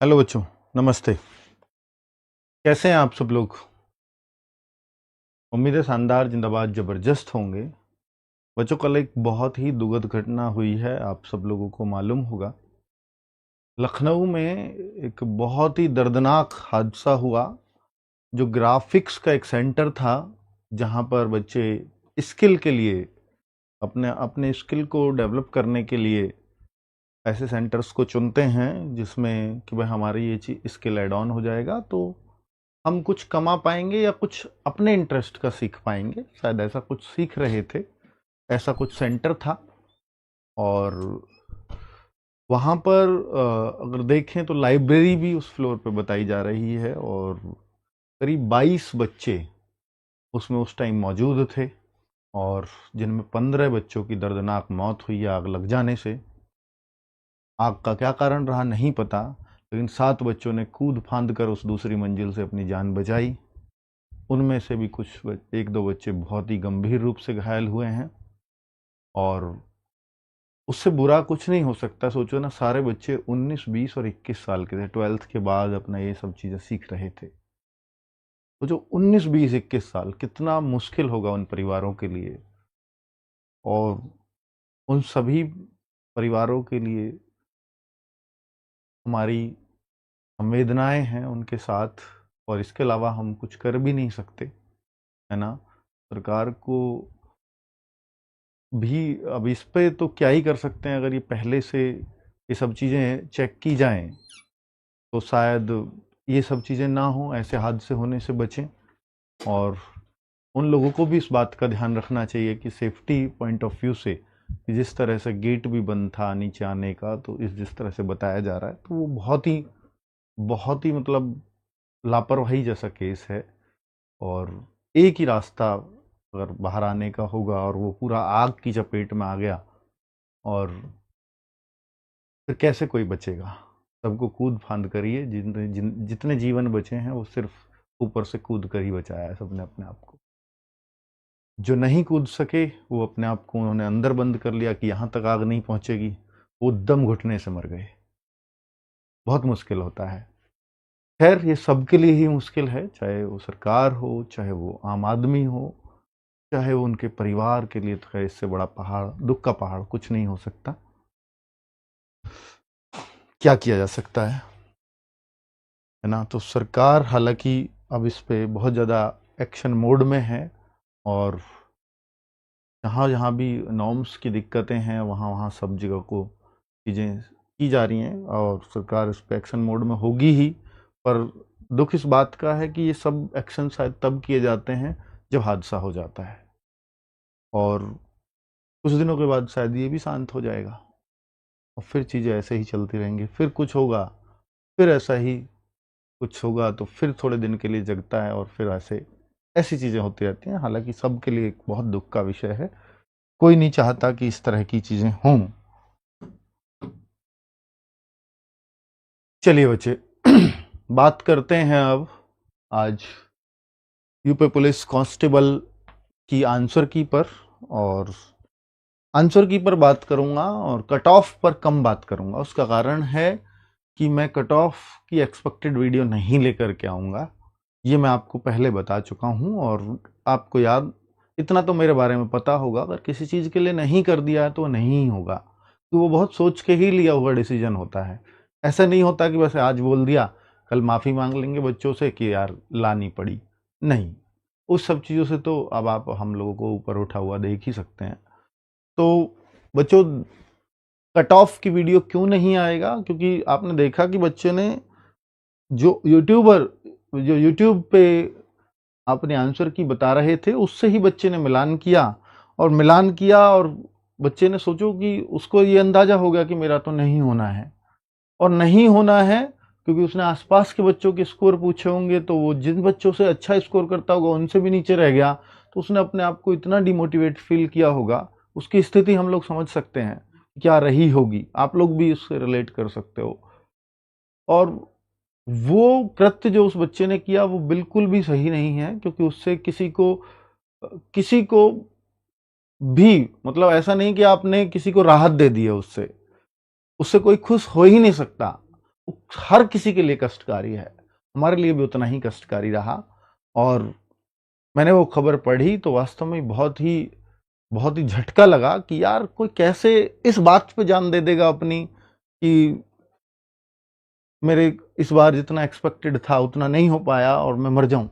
Hello बच्चों, नमस्ते। कैसे हैं आप सब लोग? उम्मीद है शानदार, जिंदाबाद, ज़बरदस्त होंगे। बच्चों, कल एक बहुत ही दुखद घटना हुई है, आप सब लोगों को मालूम होगा। लखनऊ में एक बहुत ही दर्दनाक हादसा हुआ। जो ग्राफिक्स का एक सेंटर था, जहां पर बच्चे स्किल के लिए, अपने अपने स्किल को डेवलप करने के लिए ऐसे सेंटर्स को चुनते हैं जिसमें कि भाई हमारी ये चीज स्किल एड ऑन हो जाएगा, तो हम कुछ कमा पाएंगे या कुछ अपने इंटरेस्ट का सीख पाएंगे। शायद ऐसा कुछ सीख रहे थे, ऐसा कुछ सेंटर था। और वहाँ पर अगर देखें तो लाइब्रेरी भी उस फ्लोर पे बताई जा रही है, और करीब 22 बच्चे उसमें उस टाइम मौजूद थे, और जिनमें 15 बच्चों की दर्दनाक मौत हुई है आग लग जाने से। आग का क्या कारण रहा नहीं पता, लेकिन 7 बच्चों ने कूद फांद कर उस दूसरी मंजिल से अपनी जान बचाई। उनमें से भी कुछ एक दो बच्चे बहुत ही गंभीर रूप से घायल हुए हैं, और उससे बुरा कुछ नहीं हो सकता। सोचो ना, सारे बच्चे 19, 20 और 21 साल के थे, 12th के बाद अपना ये सब चीज़ें सीख रहे थे। तो जो 19, 20, 21 साल कितना मुश्किल होगा उन परिवारों के लिए, और उन सभी परिवारों के लिए हमारी संवेदनाएं हैं उनके साथ। और इसके अलावा हम कुछ कर भी नहीं सकते, है ना। सरकार को भी अब इस पे तो क्या ही कर सकते हैं। अगर ये पहले से ये सब चीज़ें चेक की जाएं तो शायद ये सब चीज़ें ना हो, ऐसे हादसे होने से बचें। और उन लोगों को भी इस बात का ध्यान रखना चाहिए कि सेफ्टी पॉइंट ऑफ व्यू से, कि जिस तरह से गेट भी बंद था नीचे आने का, तो इस जिस तरह से बताया जा रहा है, तो वो बहुत ही मतलब लापरवाही जैसा केस है। और एक ही रास्ता अगर बाहर आने का होगा, और वो पूरा आग की चपेट में आ गया, और फिर कैसे कोई बचेगा। सबको कूद फांद करिए। जितने जीवन बचे हैं वो सिर्फ ऊपर से कूद कर ही बचाया है सबने अपने आप को। जो नहीं कूद सके वो अपने आप को उन्होंने अंदर बंद कर लिया कि यहाँ तक आग नहीं पहुँचेगी, वो दम घुटने से मर गए। बहुत मुश्किल होता है। खैर, ये सबके लिए ही मुश्किल है, चाहे वो सरकार हो, चाहे वो आम आदमी हो, चाहे वो उनके परिवार के लिए। तो खैर, इससे बड़ा पहाड़, दुख का पहाड़ कुछ नहीं हो सकता। क्या किया जा सकता है ना। तो सरकार हालांकि अब इस पे बहुत ज़्यादा एक्शन मोड में है, और जहाँ जहाँ भी नॉर्म्स की दिक्कतें हैं वहाँ वहाँ सब जगह को चीज़ें की जा रही हैं, और सरकार इस पे एक्शन मोड में होगी ही। पर दुख इस बात का है कि ये सब एक्शन शायद तब किए जाते हैं जब हादसा हो जाता है, और कुछ दिनों के बाद शायद ये भी शांत हो जाएगा, और फिर चीज़ें ऐसे ही चलती रहेंगी। फिर कुछ होगा, फिर ऐसा ही कुछ होगा, तो फिर थोड़े दिन के लिए जगता है, और फिर ऐसी चीज़ें होती रहती हैं। हालांकि सबके लिए एक बहुत दुख का विषय है, कोई नहीं चाहता कि इस तरह की चीज़ें हों। चलिए बच्चे, बात करते हैं अब आज यूपी पुलिस कांस्टेबल की आंसर की पर। और आंसर की पर बात करूंगा और कट ऑफ पर कम बात करूंगा। उसका कारण है कि मैं कट ऑफ की एक्सपेक्टेड वीडियो नहीं लेकर के आऊँगा, ये मैं आपको पहले बता चुका हूँ। और आपको याद, इतना तो मेरे बारे में पता होगा, अगर किसी चीज़ के लिए नहीं कर दिया है तो वो नहीं होगा, तो वो बहुत सोच के ही लिया हुआ डिसीजन होता है। ऐसा नहीं होता कि बस आज बोल दिया कल माफ़ी मांग लेंगे बच्चों से कि यार लानी पड़ी। नहीं, उस सब चीज़ों से तो अब आप हम लोगों को ऊपर उठा हुआ देख ही सकते हैं। तो बच्चों, कट ऑफ की वीडियो क्यों नहीं आएगा? क्योंकि आपने देखा कि बच्चे ने जो यूट्यूब पे अपने आंसर की बता रहे थे, उससे ही बच्चे ने मिलान किया, और बच्चे ने सोचो कि उसको ये अंदाजा हो गया कि मेरा तो नहीं होना है। और नहीं होना है क्योंकि उसने आसपास के बच्चों के स्कोर पूछे होंगे, तो वो जिन बच्चों से अच्छा स्कोर करता होगा उनसे भी नीचे रह गया, तो उसने अपने आप को इतना डिमोटिवेट फील किया होगा। उसकी स्थिति हम लोग समझ सकते हैं क्या रही होगी, आप लोग भी उससे रिलेट कर सकते हो। और वो कृत्य जो उस बच्चे ने किया वो बिल्कुल भी सही नहीं है, क्योंकि उससे किसी को भी, मतलब ऐसा नहीं कि आपने किसी को राहत दे दी है, उससे उससे कोई खुश हो ही नहीं सकता। हर किसी के लिए कष्टकारी है, हमारे लिए भी उतना ही कष्टकारी रहा। और मैंने वो खबर पढ़ी तो वास्तव में बहुत ही झटका लगा कि यार कोई कैसे इस बात पे जान दे देगा अपनी कि मेरे इस बार जितना एक्सपेक्टेड था उतना नहीं हो पाया और मैं मर जाऊं।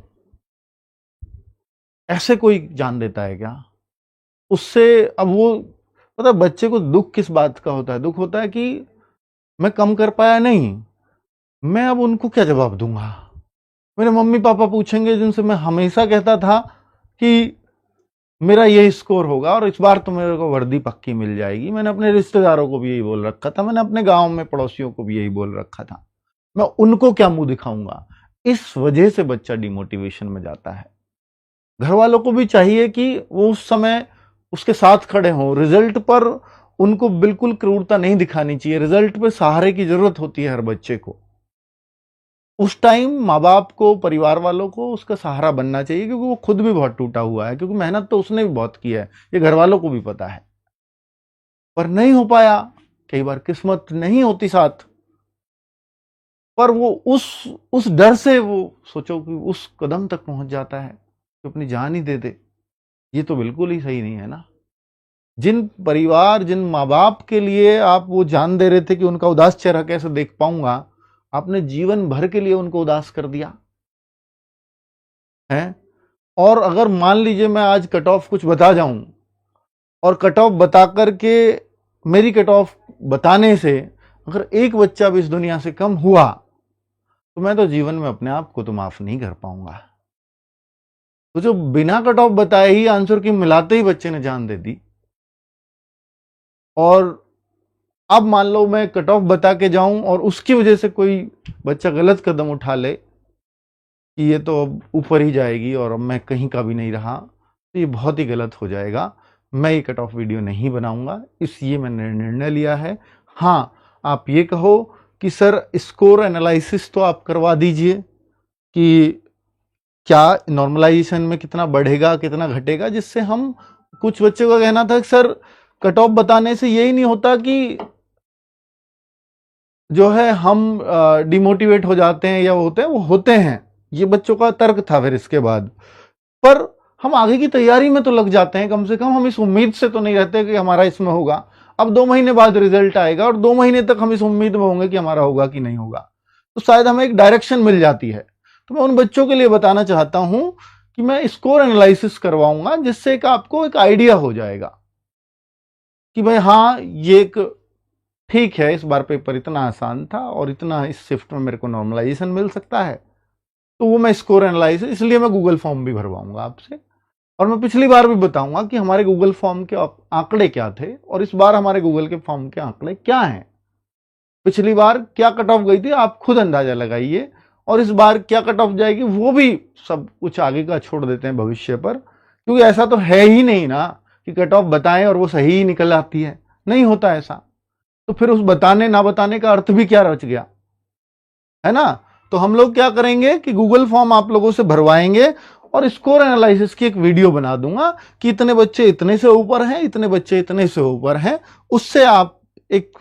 ऐसे कोई जान देता है क्या? उससे अब वो पता बच्चे को दुख किस बात का होता है? दुख होता है कि मैं कम कर पाया नहीं, मैं अब उनको क्या जवाब दूंगा? मेरे मम्मी पापा पूछेंगे जिनसे मैं हमेशा कहता था कि मेरा ये स्कोर होगा और इस बार तो मेरे को वर्दी पक्की मिल जाएगी। मैंने अपने रिश्तेदारों को भी यही बोल रखा था, मैंने अपने गांव में पड़ोसियों को भी यही बोल रखा था। मैं उनको क्या मुंह दिखाऊंगा? इस वजह से बच्चा डिमोटिवेशन में जाता है। घर वालों को भी चाहिए कि वो उस समय उसके साथ खड़े हों। रिजल्ट पर उनको बिल्कुल क्रूरता नहीं दिखानी चाहिए। रिजल्ट पे सहारे की जरूरत होती है हर बच्चे को। उस टाइम माँ बाप को, परिवार वालों को उसका सहारा बनना चाहिए, क्योंकि वो खुद भी बहुत टूटा हुआ है, क्योंकि मेहनत तो उसने भी बहुत की है, ये घर वालों को भी पता है, पर नहीं हो पाया। कई बार किस्मत नहीं होती साथ, पर वो उस डर से वो सोचो कि उस कदम तक पहुंच जाता है कि अपनी जान ही दे दे। ये तो बिल्कुल ही सही नहीं है ना। जिन माँ बाप के लिए आप वो जान दे रहे थे कि उनका उदास चेहरा कैसे देख पाऊंगा, आपने जीवन भर के लिए उनको उदास कर दिया है। और अगर मान लीजिए मैं आज कट ऑफ कुछ बता जाऊं और कट ऑफ बता करके मेरी कट ऑफ बताने से अगर एक बच्चा भी इस दुनिया से कम हुआ तो मैं तो जीवन में अपने आप को तो माफ नहीं कर पाऊंगा। तो जो बिना कट ऑफ बताए ही आंसर की मिलाते ही बच्चे ने जान दे दी, और अब मान लो मैं कट ऑफ बता के जाऊं और उसकी वजह से कोई बच्चा गलत कदम उठा ले कि ये तो अब ऊपर ही जाएगी और अब मैं कहीं का भी नहीं रहा, तो ये बहुत ही गलत हो जाएगा। मैं ये कट ऑफ वीडियो नहीं बनाऊंगा, इसलिए मैंने निर्णय लिया है। हाँ, आप ये कहो कि सर स्कोर एनालिसिस तो आप करवा दीजिए कि क्या नॉर्मलाइजेशन में कितना बढ़ेगा कितना घटेगा, जिससे हम, कुछ बच्चों का कहना था कि सर कट ऑफ बताने से यही नहीं होता कि जो है हम डिमोटिवेट हो जाते हैं या वो होते हैं, ये बच्चों का तर्क था। फिर इसके बाद पर हम आगे की तैयारी में तो लग जाते हैं, कम से कम हम इस उम्मीद से तो नहीं रहते कि हमारा इसमें होगा। अब 2 महीने बाद रिजल्ट आएगा और 2 महीने तक हम इस उम्मीद में होंगे कि हमारा होगा कि नहीं होगा, तो शायद हमें एक डायरेक्शन मिल जाती है। तो मैं उन बच्चों के लिए बताना चाहता हूं कि मैं स्कोर एनालिसिस करवाऊंगा, जिससे एक आपको एक आइडिया हो जाएगा कि भाई हाँ, ये एक ठीक है, इस बार पेपर इतना आसान था और इतना इस शिफ्ट में मेरे को नॉर्मलाइजेशन मिल सकता है। तो वो मैं स्कोर एनालिसिस, इसलिए मैं गूगल फॉर्म भी भरवाऊंगा आपसे, और मैं पिछली बार भी बताऊंगा कि हमारे गूगल फॉर्म के आंकड़े क्या थे और इस बार हमारे गूगल के फॉर्म के आंकड़े क्या हैं। पिछली बार क्या कट ऑफ गई थी आप खुद अंदाजा लगाइए, और इस बार क्या कट ऑफ जाएगी वो भी सब कुछ आगे का छोड़ देते हैं भविष्य पर, क्योंकि ऐसा तो है ही नहीं ना कि कट ऑफ बताएं और वो सही ही निकल आती है, नहीं होता ऐसा। तो फिर उस बताने ना बताने का अर्थ भी क्या रच गया, है ना। तो हम लोग क्या करेंगे कि गूगल फॉर्म आप लोगों से भरवाएंगे और स्कोर एनालिसिस की एक वीडियो बना दूंगा कि इतने बच्चे इतने से ऊपर हैं, इतने बच्चे इतने से ऊपर हैं। उससे आप एक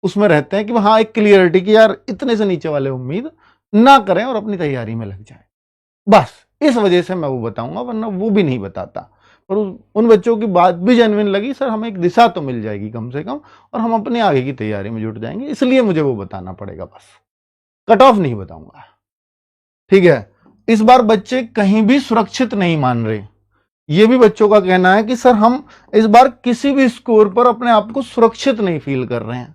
उसमें रहते हैं कि हाँ, एक क्लियरिटी कि यार इतने से नीचे वाले उम्मीद ना करें और अपनी तैयारी में लग जाए। बस इस वजह से मैं वो बताऊंगा, वरना वो भी नहीं बताता। पर उन बच्चों की बात भी जेन्युइन लगी, सर हमें एक दिशा तो मिल जाएगी कम से कम, और हम अपने आगे की तैयारी में जुट जाएंगे, इसलिए मुझे वो बताना पड़ेगा। बस कट ऑफ नहीं बताऊंगा, ठीक है। इस बार बच्चे कहीं भी सुरक्षित नहीं मान रहे। ये भी बच्चों का कहना है कि सर हम इस बार किसी भी स्कोर पर अपने आप को सुरक्षित नहीं फील कर रहे हैं।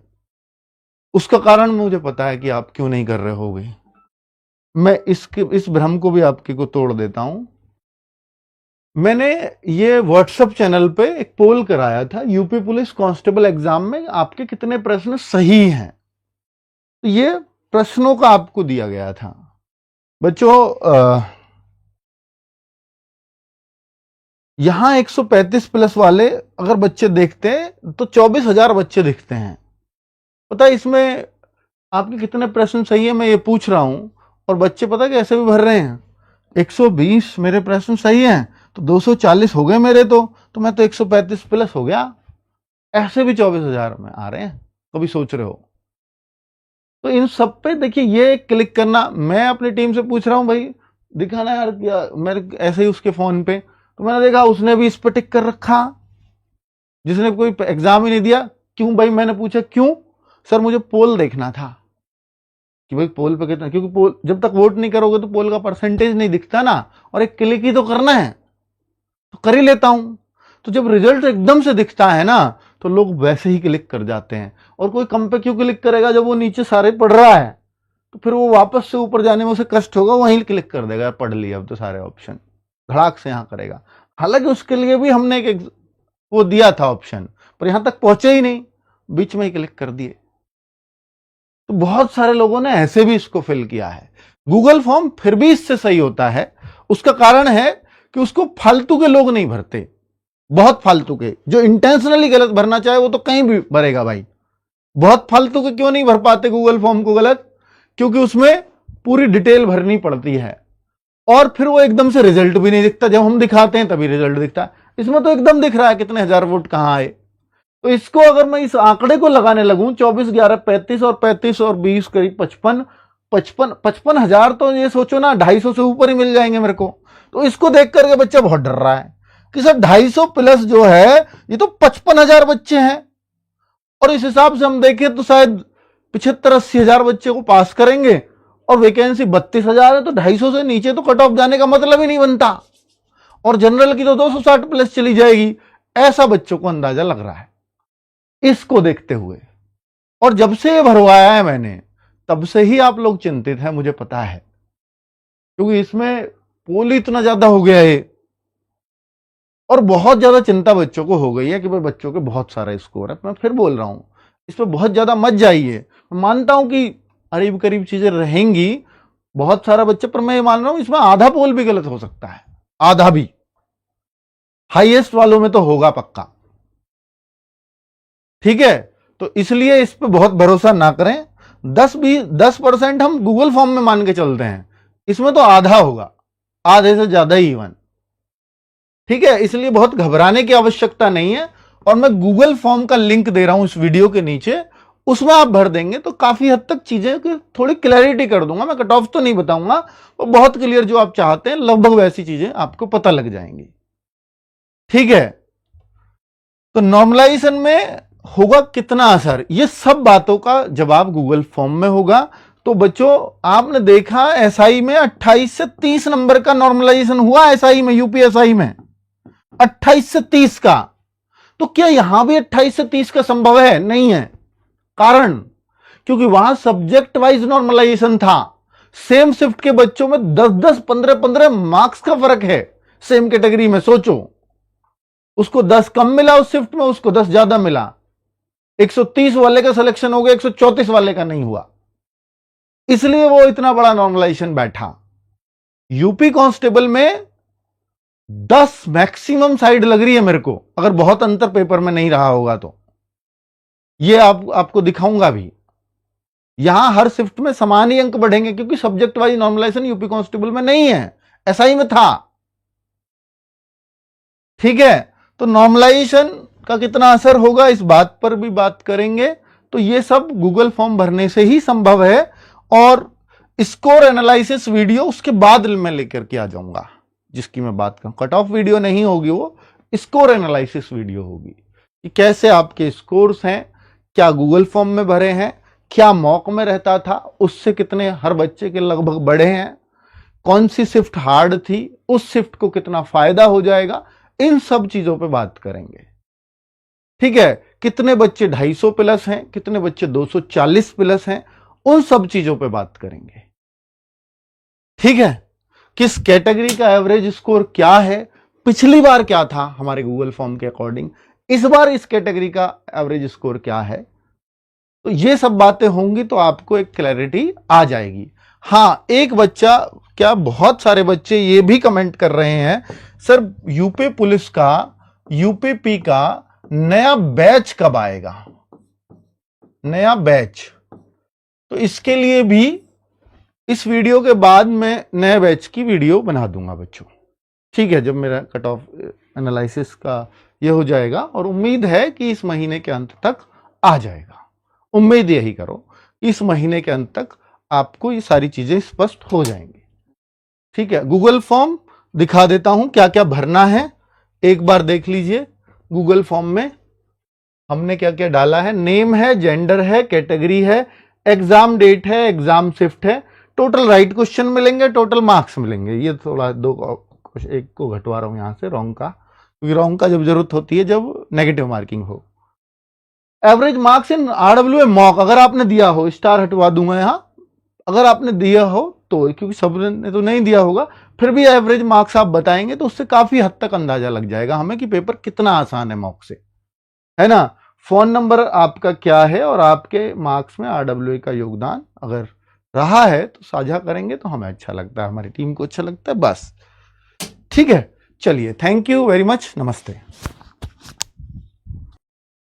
उसका कारण मुझे पता है कि आप क्यों नहीं कर रहे होगे। मैं इस भ्रम को भी आपके को तोड़ देता हूं। मैंने ये व्हाट्सएप चैनल पे एक पोल कराया था, यूपी पुलिस कांस्टेबल एग्जाम में आपके कितने प्रश्न सही हैं। तो ये प्रश्नों का आपको दिया गया था बच्चों। यहां 135 प्लस वाले अगर बच्चे देखते हैं तो 24,000 बच्चे दिखते हैं। पता है इसमें आपके कितने प्रश्न सही है, मैं ये पूछ रहा हूं, और बच्चे पता है कैसे भी भर रहे हैं। 120 मेरे प्रश्न सही हैं तो 240 हो गए मेरे, तो मैं तो 135 प्लस हो गया। ऐसे भी 24,000 में आ रहे हैं, कभी सोच रहे हो? तो इन सब पे देखिए ये क्लिक करना, मैं अपनी टीम से पूछ रहा हूं भाई दिखाना यार, क्या मेरे ऐसे ही उसके फोन पे, तो मैंने देखा उसने भी इस पे टिक कर रखा, जिसने कोई एग्जाम ही नहीं दिया। क्यों भाई? मैंने पूछा क्यों? सर मुझे पोल देखना था कि भाई पोल पे कितना, क्योंकि पोल जब तक वोट नहीं करोगे तो पोल का परसेंटेज नहीं दिखता ना, और एक क्लिक ही तो करना है, तो कर ही लेता हूं। तो जब रिजल्ट एकदम से दिखता है ना, तो लोग वैसे ही क्लिक कर जाते हैं। और कोई कम पे क्यों क्लिक करेगा जब वो नीचे सारे पढ़ रहा है? तो फिर वो वापस से ऊपर जाने में उसे कष्ट होगा, वहीं क्लिक कर देगा, पढ़ लिया अब तो सारे ऑप्शन, धड़ाक से यहां करेगा। हालांकि उसके लिए भी हमने एक वो दिया था ऑप्शन, पर यहां तक पहुंचे ही नहीं, बीच में ही क्लिक कर दिए। तो बहुत सारे लोगों ने ऐसे भी इसको फिल किया है। गूगल फॉर्म फिर भी इससे सही होता है। उसका कारण है कि उसको फालतू के लोग नहीं भरते, बहुत फालतू के, जो इंटेंशनली गलत भरना चाहे वो तो कहीं भी भरेगा भाई। बहुत फालतू के क्यों नहीं भर पाते गूगल फॉर्म को गलत? क्योंकि उसमें पूरी डिटेल भरनी पड़ती है, और फिर वो एकदम से रिजल्ट भी नहीं दिखता, जब हम दिखाते हैं तभी रिजल्ट दिखता है। इसमें तो एकदम दिख रहा है कितने हजार वोट कहां आए। तो इसको अगर मैं इस आंकड़े को लगाने लगूं 24, 11, 35 और 35 और 20 करीब 55, 55 हजार, तो ये सोचो ना 250 से ऊपर ही मिल जाएंगे मेरे को। तो इसको देख करके बच्चा बहुत डर रहा है कि सर 250 प्लस जो है ये तो 55 हजार बच्चे हैं, और इस हिसाब से हम देखें तो शायद 75-80 हजार बच्चे को पास करेंगे, और वैकेंसी 32 हजार है, तो 250 से नीचे तो कट ऑफ जाने का मतलब ही नहीं बनता, और जनरल की तो 260 प्लस चली जाएगी। ऐसा बच्चों को अंदाजा लग रहा है इसको देखते हुए। और जब से ये भरवाया है मैंने, तब से ही आप लोग चिंतित हैं, मुझे पता है, क्योंकि इसमें पोल इतना ज्यादा हो गया है, और बहुत ज्यादा चिंता बच्चों को हो गई है कि भाई बच्चों के बहुत सारा स्कोर है। मैं फिर बोल रहा हूं, इस पर बहुत ज्यादा मत जाइए। मानता हूं कि करीब करीब चीजें रहेंगी, बहुत सारा बच्चे, पर मैं ये मान रहा हूं इसमें आधा पोल भी गलत हो सकता है, आधा भी, हाईएस्ट वालों में तो होगा पक्का। ठीक है, तो इसलिए इस पे बहुत भरोसा ना करें। 10% हम गूगल फॉर्म में मान के चलते हैं, इसमें तो आधा होगा, आधे से ज्यादा ही इवन। ठीक है, इसलिए बहुत घबराने की आवश्यकता नहीं है। और मैं गूगल फॉर्म का लिंक दे रहा हूं इस वीडियो के नीचे, उसमें आप भर देंगे तो काफी हद तक चीजें की थोड़ी क्लैरिटी कर दूंगा। मैं कट ऑफ तो नहीं बताऊंगा, वो बहुत क्लियर जो आप चाहते हैं लगभग वैसी चीजें आपको पता लग जाएंगी। ठीक है, तो नॉर्मलाइजेशन में होगा कितना असर, ये सब बातों का जवाब गूगल फॉर्म में होगा। तो बच्चों आपने देखा एसआई में 28 से 30 नंबर का नॉर्मलाइजेशन हुआ, एसआई में, यूपीएसआई में 28 से 30 का। तो क्या यहां भी 28 से 30 का संभव है? नहीं है। कारण, क्योंकि वहां सब्जेक्ट वाइज नॉर्मलाइजेशन था। सेम शिफ्ट के बच्चों में 10-10, 15-15 मार्क्स का फर्क है सेम कैटेगरी में। सोचो, उसको 10 कम मिला उस शिफ्ट में, उसको 10 ज्यादा मिला। 130 वाले का सिलेक्शन हो गया, 134 वाले का नहीं हुआ, इसलिए वो इतना बड़ा नॉर्मलाइजेशन बैठा। यूपी कांस्टेबल में 10 मैक्सिमम साइड लग रही है मेरे को, अगर बहुत अंतर पेपर में नहीं रहा होगा तो। ये आपको दिखाऊंगा भी। यहां हर शिफ्ट में समान ही अंक बढ़ेंगे, क्योंकि subject wise normalization UP constable में नहीं है, एसआई में था। ठीक है, तो नॉर्मलाइजेशन का कितना असर होगा इस बात पर भी बात करेंगे। तो ये सब गूगल फॉर्म भरने से ही संभव है, और स्कोर एनालिसिस वीडियो उसके बाद मैं लेकर के आ जाऊंगा, जिसकी मैं बात करूं। कट ऑफ वीडियो नहीं होगी, वो स्कोर एनालिसिस वीडियो होगी कि कैसे आपके स्कोर्स हैं, क्या गूगल फॉर्म में भरे हैं, क्या मॉक में रहता था, उससे कितने हर बच्चे के लगभग बढ़े हैं, कौन सी शिफ्ट हार्ड थी, उस शिफ्ट को कितना फायदा हो जाएगा, इन सब चीजों पे बात करेंगे। ठीक है, कितने बच्चे 250 प्लस हैं, कितने बच्चे 240 प्लस हैं, उन सब चीजों पे बात करेंगे। ठीक है, किस कैटेगरी का एवरेज स्कोर क्या है, पिछली बार क्या था हमारे गूगल फॉर्म के अकॉर्डिंग, इस बार इस कैटेगरी का एवरेज स्कोर क्या है। तो ये सब बातें होंगी तो आपको एक क्लैरिटी आ जाएगी। हां, एक बच्चा, क्या बहुत सारे बच्चे ये भी कमेंट कर रहे हैं, सर यूपी पुलिस का, यूपीपी का नया बैच कब आएगा, नया बैच। तो इसके लिए भी इस वीडियो के बाद मैं नए बैच की वीडियो बना दूंगा बच्चों। ठीक है, जब मेरा कट ऑफ एनालिसिस का ये हो जाएगा, और उम्मीद है कि इस महीने के अंत तक आ जाएगा, उम्मीद यही करो। इस महीने के अंत तक आपको ये सारी चीजें स्पष्ट हो जाएंगी। ठीक है, गूगल फॉर्म दिखा देता हूं क्या क्या भरना है, एक बार देख लीजिए। गूगल फॉर्म में हमने क्या क्या डाला है, नेम है, जेंडर है, कैटेगरी है, एग्जाम डेट है, एग्जाम शिफ्ट है, टोटल राइट क्वेश्चन मिलेंगे, टोटल मार्क्स मिलेंगे। ये थोड़ा एक को घटवा रहा हूं यहां से, रॉन्ग का, क्योंकि रॉन्ग का जब जरूरत होती है जब नेगेटिव मार्किंग हो। Average marks in RW mock, अगर आपने दिया हो, स्टार हटवा दूंगा यहां, अगर आपने दिया हो तो, क्योंकि सब ने तो नहीं दिया होगा, फिर भी एवरेज मार्क्स आप बताएंगे तो उससे काफी हद तक अंदाजा लग जाएगा हमें कि पेपर कितना आसान है मॉक से, है ना। फोन नंबर आपका क्या है और आपके मार्क्स में आरडब्ल्यू का योगदान अगर रहा है तो साझा करेंगे तो हमें अच्छा लगता है, हमारी टीम को अच्छा लगता है, बस। ठीक है, चलिए, थैंक यू वेरी मच, नमस्ते।